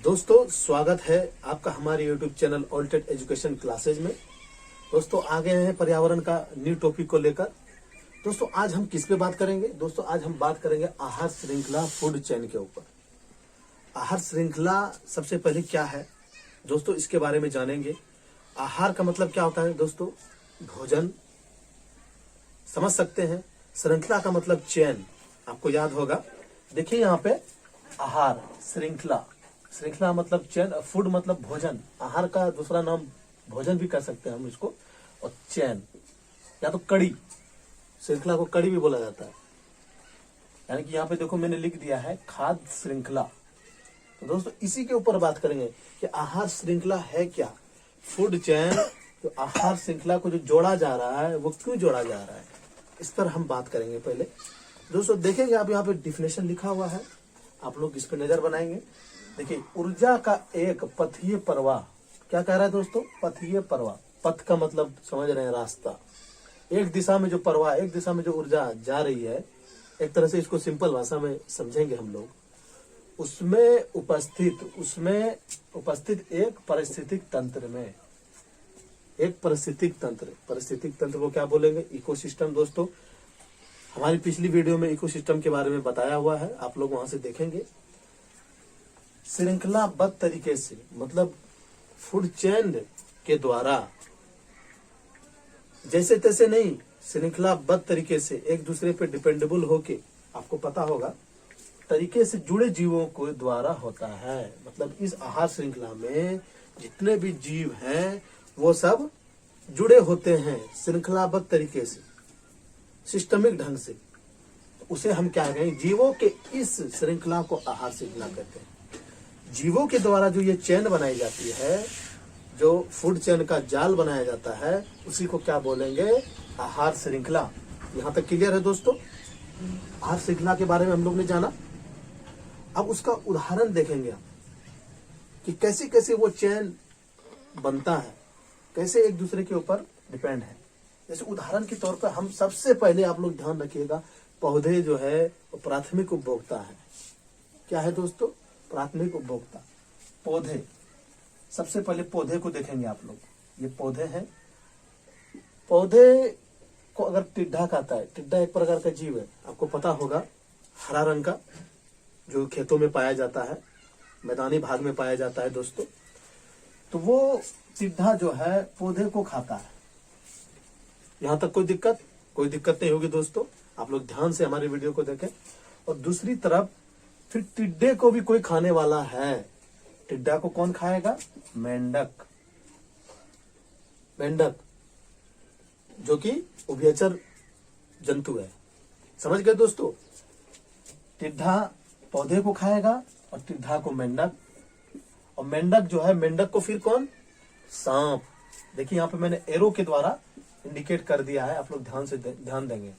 दोस्तों स्वागत है आपका हमारे YouTube चैनल ऑल्टेड एजुकेशन क्लासेज में। दोस्तों आ गए हैं पर्यावरण का न्यू टॉपिक को लेकर। दोस्तों आज हम किस पे बात करेंगे? दोस्तों आज हम बात करेंगे आहार श्रृंखला, फूड चेन के ऊपर। आहार श्रृंखला सबसे पहले क्या है दोस्तों, इसके बारे में जानेंगे। आहार का मतलब क्या होता है दोस्तों? भोजन, समझ सकते हैं। श्रृंखला का मतलब चेन, आपको याद होगा। देखिए यहाँ पे आहार श्रृंखला, श्रृंखला मतलब चेन, फूड मतलब भोजन। आहार का दूसरा नाम भोजन भी कर सकते हैं हम इसको, और चेन या तो कड़ी, श्रृंखला को कड़ी भी बोला जाता है। यानी कि यहाँ पे देखो मैंने लिख दिया है खाद्य श्रृंखला। तो दोस्तों इसी के ऊपर बात करेंगे कि आहार श्रृंखला है क्या। फूड चेन, तो आहार श्रृंखला को जो जोड़ा जा रहा है वो क्यों जोड़ा जा रहा है, इस पर हम बात करेंगे। पहले दोस्तों देखेंगे, आप यहाँ पे डिफिनेशन लिखा हुआ है, आप लोग इस पे नजर बनाएंगे। देखिए, ऊर्जा का एक पथीय प्रवाह, क्या कह रहा है दोस्तों? पथीय प्रवाह। पथ का मतलब समझ रहे हैं, रास्ता। एक दिशा में जो प्रवाह, एक दिशा में जो ऊर्जा जा रही है, एक तरह से इसको सिंपल भाषा में समझेंगे हम लोग। उसमें उपस्थित एक पारिस्थितिक तंत्र में, एक पारिस्थितिक तंत्र को क्या बोलेंगे? इकोसिस्टम। दोस्तों हमारी पिछली वीडियो में इकोसिस्टम के बारे में बताया हुआ है, आप लोग वहां से देखेंगे। श्रृंखलाबद्ध तरीके से मतलब फूड चेन के द्वारा, जैसे तैसे नहीं, श्रृंखलाबद्ध तरीके से एक दूसरे पे डिपेंडेबल होके, आपको पता होगा, तरीके से जुड़े जीवों को द्वारा होता है। मतलब इस आहार श्रृंखला में जितने भी जीव हैं वो सब जुड़े होते हैं श्रृंखलाबद्ध तरीके से, सिस्टमिक ढंग से। उसे हम क्या कहें? जीवों के इस श्रृंखला को आहार श्रृंखला कहते हैं। जीवों के द्वारा जो ये चेन बनाई जाती है, जो फूड चेन का जाल बनाया जाता है, उसी को क्या बोलेंगे? आहार श्रृंखला। यहाँ तक क्लियर है दोस्तों? आहार श्रृंखला के बारे में हम लोग ने जाना। अब उसका उदाहरण देखेंगे आप कि कैसे कैसे वो चेन बनता है, कैसे एक दूसरे के ऊपर डिपेंड है। जैसे उदाहरण के तौर पर हम सबसे पहले, आप लोग ध्यान रखिएगा, पौधे जो है वो प्राथमिक उपभोक्ता है। क्या है दोस्तों? प्राथमिक उपभोक्ता। पौधे, सबसे पहले पौधे को देखेंगे आप लोग। ये पौधे हैं। पौधे को अगर टिड्डा खाता है, टिड्डा एक प्रकार का जीव है, आपको पता होगा, हरा रंग का, जो खेतों में पाया जाता है, मैदानी भाग में पाया जाता है दोस्तों। तो वो टिड्डा जो है पौधे को खाता है। यहां तक कोई दिक्कत नहीं होगी दोस्तों, आप लोग ध्यान से हमारे वीडियो को देखें। और दूसरी तरफ फिर टिड्डे को भी कोई खाने वाला है। टिड्डा को कौन खाएगा? मेंढक। मेंढक जो कि उभयचर जंतु है। समझ गए दोस्तों? टिड्डा पौधे को खाएगा और टिड्डा को मेंढक, और मेंढक जो है, मेंढक को फिर कौन? सांप। देखिए यहाँ पे मैंने एरो के द्वारा इंडिकेट कर दिया है, आप लोग ध्यान देंगे।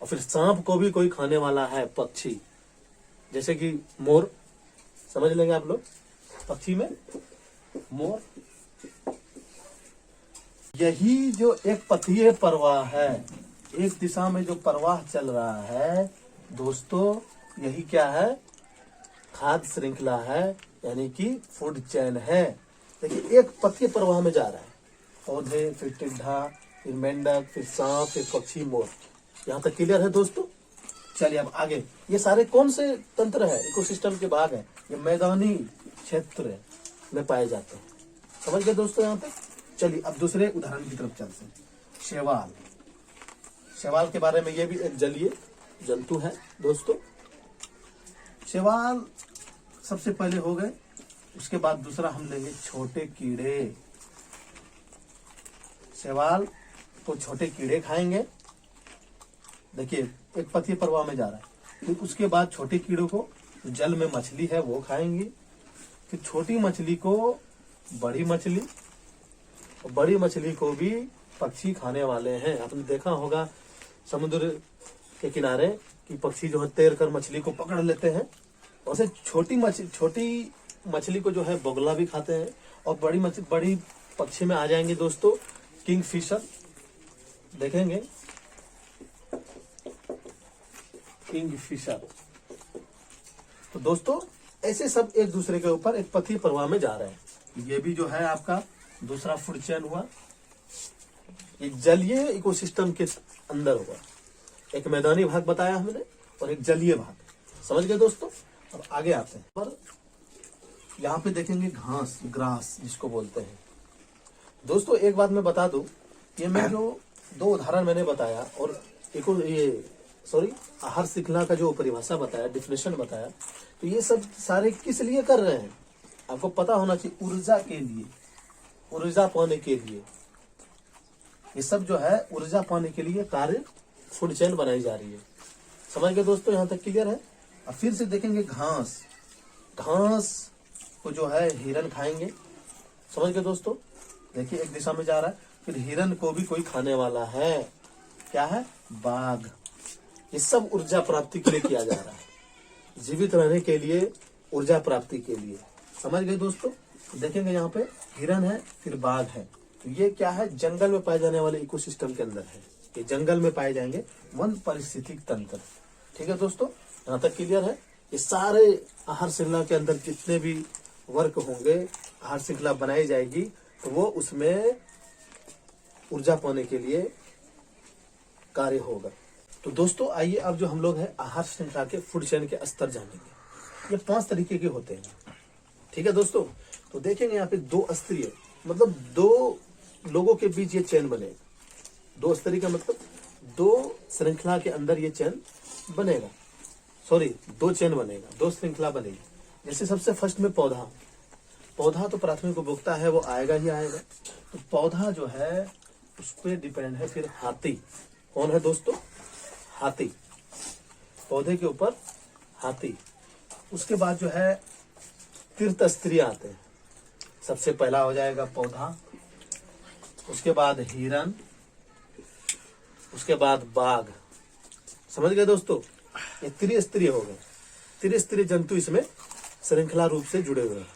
और फिर सांप को भी कोई खाने वाला है, पक्षी, जैसे कि मोर। समझ लेंगे आप लोग, पक्षी में मोर। यही जो एक पथीय प्रवाह है, एक दिशा में जो प्रवाह चल रहा है दोस्तों, यही क्या है? खाद्य श्रृंखला है, यानी कि फूड चेन है। देखिए एक पथीय प्रवाह में जा रहा है, पौधे, फिर टिड्डा, फिर मेंढक, फिर सांप, फिर पक्षी, मोर। यहाँ तक क्लियर है दोस्तों? चलिए अब आगे। ये सारे कौन से तंत्र है? इकोसिस्टम के भाग है। ये मैदानी क्षेत्र में पाए जाते हैं। समझ गए दोस्तों यहाँ तक? चलिए अब दूसरे उदाहरण की तरफ चलते हैं। शैवाल। शैवाल के बारे में, ये भी एक जलीय जंतु है दोस्तों। शैवाल सबसे पहले हो गए, उसके बाद दूसरा हम लेंगे छोटे कीड़े। शैवाल तो छोटे कीड़े खाएंगे। देखिए एक पथीय प्रवाह में जा रहा है। फिर उसके बाद छोटे कीड़ों को, जल में मछली है वो खाएंगी। फिर छोटी मछली को बड़ी मछली, और बड़ी मछली को भी पक्षी खाने वाले हैं। आपने देखा होगा समुद्र के किनारे कि पक्षी जो है तैर कर मछली को पकड़ लेते हैं। वैसे छोटी मछली को जो है बोगला भी खाते हैं। और बड़ी पक्षी में आ जाएंगे दोस्तों किंगफिशर। देखेंगे किंगफिशर। तो दोस्तों ऐसे सब एक दूसरे के ऊपर एक पथी प्रवाह में जा रहे हैं। ये भी जो है आपका दूसरा फूड चेन हुआ, ये जलीय इकोसिस्टम के अंदर हुआ। एक मैदानी भाग बताया हमने और एक जलीय भाग, समझ गए दोस्तों। अब आगे आते हैं, पर यहाँ पे देखेंगे घास, ग्रास जिसको बोलते हैं। दोस्तों एक बात मैं बता दूं, ये मैं जो 2 उदाहरण मैंने बताया और आहार श्रृंखला का जो परिभाषा बताया, डिफिनेशन बताया, तो ये सब सारे किस लिए कर रहे हैं आपको पता होना चाहिए। ऊर्जा के लिए, ऊर्जा पाने के लिए, ये सब जो है ऊर्जा पाने के लिए कार्य फूड चेन बनाई जा रही है। समझ गए दोस्तों, यहाँ तक क्लियर है। अब फिर से देखेंगे घास, घास को जो है हिरन खाएंगे, समझ गए दोस्तों। देखिए एक दिशा में जा रहा है, फिर हिरन को भी कोई खाने वाला है, क्या है, बाघ। ये सब ऊर्जा प्राप्ति के लिए किया जा रहा है, जीवित रहने के लिए, ऊर्जा प्राप्ति के लिए, समझ गए दोस्तों। देखेंगे यहाँ पे हिरन है, फिर बाघ है, तो ये क्या है, जंगल में पाए जाने वाले इकोसिस्टम के अंदर है। ये जंगल में पाए जाएंगे, वन पारिस्थितिक तंत्र। ठीक है दोस्तों, यहाँ तक क्लियर है। ये सारे आहार श्रृंखला के अंदर जितने भी वर्क होंगे, आहार श्रृंखला बनाई जाएगी, तो वो उसमें ऊर्जा पाने के लिए कार्य होगा। तो दोस्तों आइए अब जो हम लोग हैं आहार श्रृंखला के फूड चेन के स्तर जानेंगे। ये 5 तरीके के होते हैं, ठीक है दोस्तों। तो देखेंगे यहाँ पे 2 स्तरीय, मतलब 2 लोगों के बीच ये चेन बनेगा। 2 स्तरीय का मतलब 2 श्रृंखला के अंदर ये चेन बनेगा, 2 चेन बनेगा, 2 श्रृंखला बनेगी। जैसे सबसे फर्स्ट में पौधा, पौधा तो प्राथमिक उपभोक्ता है, वो आएगा ही आएगा। तो पौधा जो है उस पर डिपेंड है। फिर हाथी, कौन है दोस्तों, हाथी, पौधे के ऊपर हाथी। उसके बाद जो है तीर्थ स्तरीय आते हैं। सबसे पहला हो जाएगा पौधा, उसके बाद हिरन, उसके बाद बाघ। समझ गए दोस्तों, ये त्रिस्तरीय हो गए। त्रिस्तरीय जंतु इसमें श्रृंखला रूप से जुड़े हुए हैं,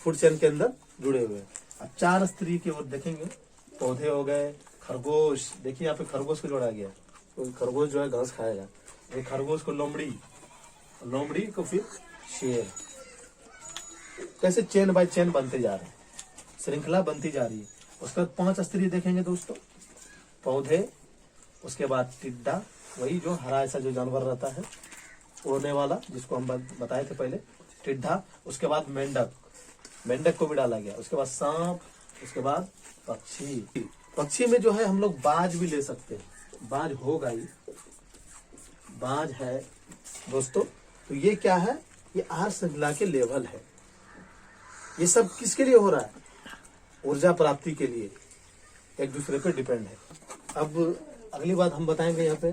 फूड चेन के अंदर जुड़े हुए हैं। अब 4 स्तरीय की ओर देखेंगे, पौधे हो गए, खरगोश, देखिए यहाँ पे खरगोश को जोड़ा गया, तो खरगोश जो है घास खाएगा। ये खरगोश को लोमड़ी, लोमड़ी को फिर शेर। कैसे चेन बाय चेन बनते जा रहे हैं, श्रृंखला बनती जा रही है। उसके बाद 5 स्तरीय देखेंगे दोस्तों, पौधे, उसके बाद टिड्डा, वही जो हरा ऐसा जो जानवर रहता है उड़ने वाला, जिसको हम बताए थे पहले, टिड्डा। उसके बाद मेंढक, मेंढक को भी डाला गया। उसके बाद सांप, उसके बाद पक्षी। पक्षी में जो है हम लोग बाज भी ले सकते हैं, बाज होगा ही, बाज है दोस्तों। तो ये क्या है, ये आहार श्रृंखला के लेवल है। ये सब किसके लिए हो रहा है, ऊर्जा प्राप्ति के लिए, एक दूसरे पे डिपेंड है। अब अगली बात हम बताएंगे यहाँ पे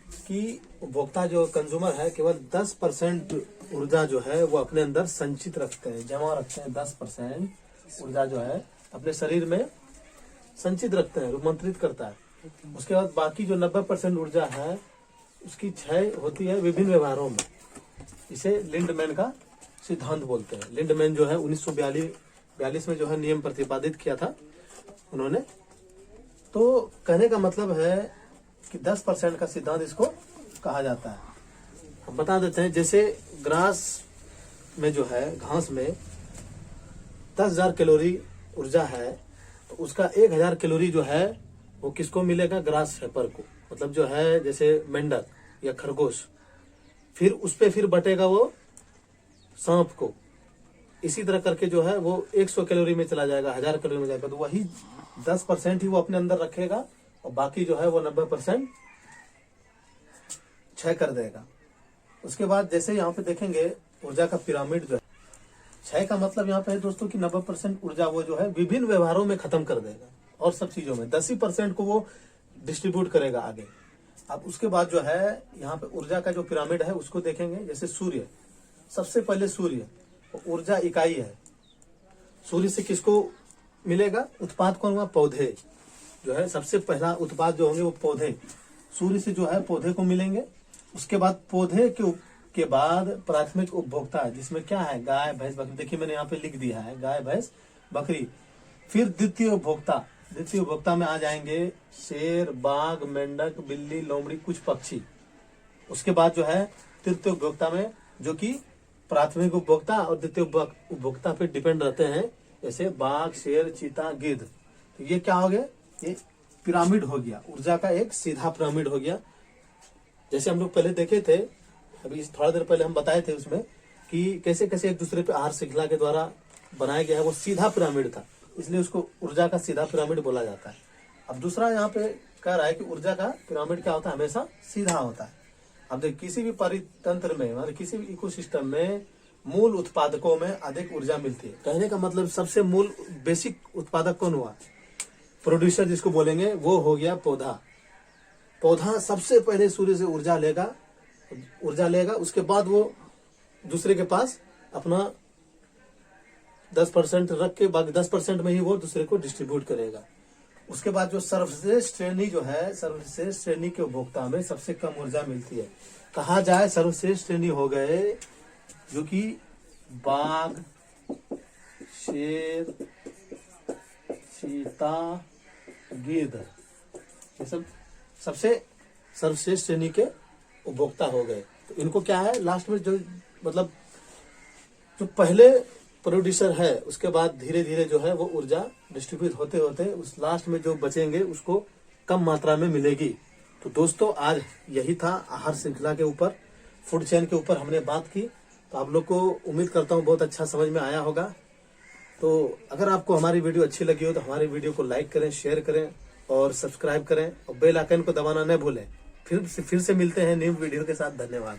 कि उपभोक्ता जो कंज्यूमर है, केवल 10% ऊर्जा जो है वो अपने अंदर संचित रखते हैं, जमा रखते हैं। 10% ऊर्जा जो है अपने शरीर में संचित रखते हैं, रूपांतरित करता है। उसके बाद बाकी जो 90% ऊर्जा है उसकी क्षय होती है विभिन्न व्यवहारों में। इसे लिंडमैन का सिद्धांत बोलते हैं। लिंडमैन जो है 1942 में जो है नियम प्रतिपादित किया था उन्होंने। तो कहने का मतलब है कि 10% का सिद्धांत इसको कहा जाता है। हम बता देते हैं, जैसे ग्रास में जो है, घास में 10,000 कैलोरी ऊर्जा है, तो उसका 1,000 कैलोरी जो है वो किसको मिलेगा, ग्रास शेपर को, मतलब जो है जैसे मेंढक या खरगोश। फिर उस पे फिर बटेगा वो सांप को। इसी तरह करके जो है वो 100 कैलोरी में चला जाएगा, 1000 कैलोरी में जाएगा। तो वही 10% ही वो अपने अंदर रखेगा और बाकी जो है वो 90% क्षय कर देगा। उसके बाद जैसे यहाँ पे देखेंगे ऊर्जा का पिरामिड जो है, क्षय का मतलब यहाँ पे है दोस्तों कि 90% ऊर्जा वो जो है विभिन्न व्यवहारों में खत्म कर देगा और सब चीजों में 10% को वो डिस्ट्रीब्यूट करेगा आगे। अब उसके बाद जो है यहाँ पे ऊर्जा का जो पिरामिड है उसको देखेंगे। जैसे सूर्य, सबसे पहले सूर्य ऊर्जा इकाई है। सूर्य से किसको मिलेगा, उत्पाद कौन हुआ, पौधे जो है सबसे पहला उत्पाद जो होंगे वो पौधे, सूर्य से जो है पौधे को मिलेंगे। उसके बाद पौधे के बाद प्राथमिक उपभोक्ता, जिसमें क्या है, गाय भैंस बकरी। देखिए मैंने यहाँ पे लिख दिया है गाय भैंस बकरी। फिर द्वितीय उपभोक्ता, द्वितीय उपभोक्ता में आ जाएंगे शेर, बाघ, मेंढक, बिल्ली, लोमड़ी, कुछ पक्षी। उसके बाद जो है तृतीय उपभोक्ता में जो कि प्राथमिक उपभोक्ता और द्वितीय उपभोक्ता पे डिपेंड रहते हैं, जैसे बाघ, शेर, चीता, गिद्ध। तो ये क्या हो गया, ये पिरामिड हो गया, ऊर्जा का एक सीधा पिरामिड हो गया। जैसे हम लोग पहले देखे थे, अभी थोड़ा देर पहले हम बताए थे उसमें कि कैसे कैसे एक दूसरे पे आहार श्रृंखला के द्वारा बनाया गया है, वो सीधा पिरामिड था, इसलिए उसको ऊर्जा का सीधा पिरामिड बोला जाता है। अब दूसरा यहाँ पे कह रहा है कि ऊर्जा का पिरामिड क्या होता है, हमेशा सीधा होता है। अब देख, किसी भी परितंत्र में, मतलब किसी भी इकोसिस्टम में मूल उत्पादकों में अधिक ऊर्जा मिलती है। कहने का मतलब सबसे मूल बेसिक उत्पादक कौन हुआ, प्रोड्यूसर जिसको बोलेंगे, वो हो गया पौधा। पौधा सबसे पहले सूर्य से ऊर्जा लेगा, उसके बाद वो दूसरे के पास अपना 10% रख के बाकी 10% में ही वो दूसरे को डिस्ट्रीब्यूट करेगा। उसके बाद जो सर्वश्रेष्ठ श्रेणी जो है, सर्वश्रेष्ठ श्रेणी के उपभोक्ता में सबसे कम ऊर्जा मिलती है। कहा जाए सर्वश्रेष्ठ श्रेणी हो गए जो कि बाघ, शेर, चीता, गिद्ध, ये सब सबसे सर्वश्रेष्ठ श्रेणी के उपभोक्ता हो गए। तो इनको क्या है, लास्ट में जो मतलब जो पहले प्रोड्यूसर है, उसके बाद धीरे धीरे जो है वो ऊर्जा डिस्ट्रीब्यूट होते होते उस लास्ट में जो बचेंगे उसको कम मात्रा में मिलेगी। तो दोस्तों, आज यही था आहार श्रृंखला के ऊपर, फूड चेन के ऊपर हमने बात की। तो आप लोग को उम्मीद करता हूँ बहुत अच्छा समझ में आया होगा। तो अगर आपको हमारी वीडियो अच्छी लगी हो तो हमारी वीडियो को लाइक करें, शेयर करें और सब्सक्राइब करें और बेल आइकन को दबाना न भूलें। फिर से मिलते हैं न्यू वीडियो के साथ। धन्यवाद।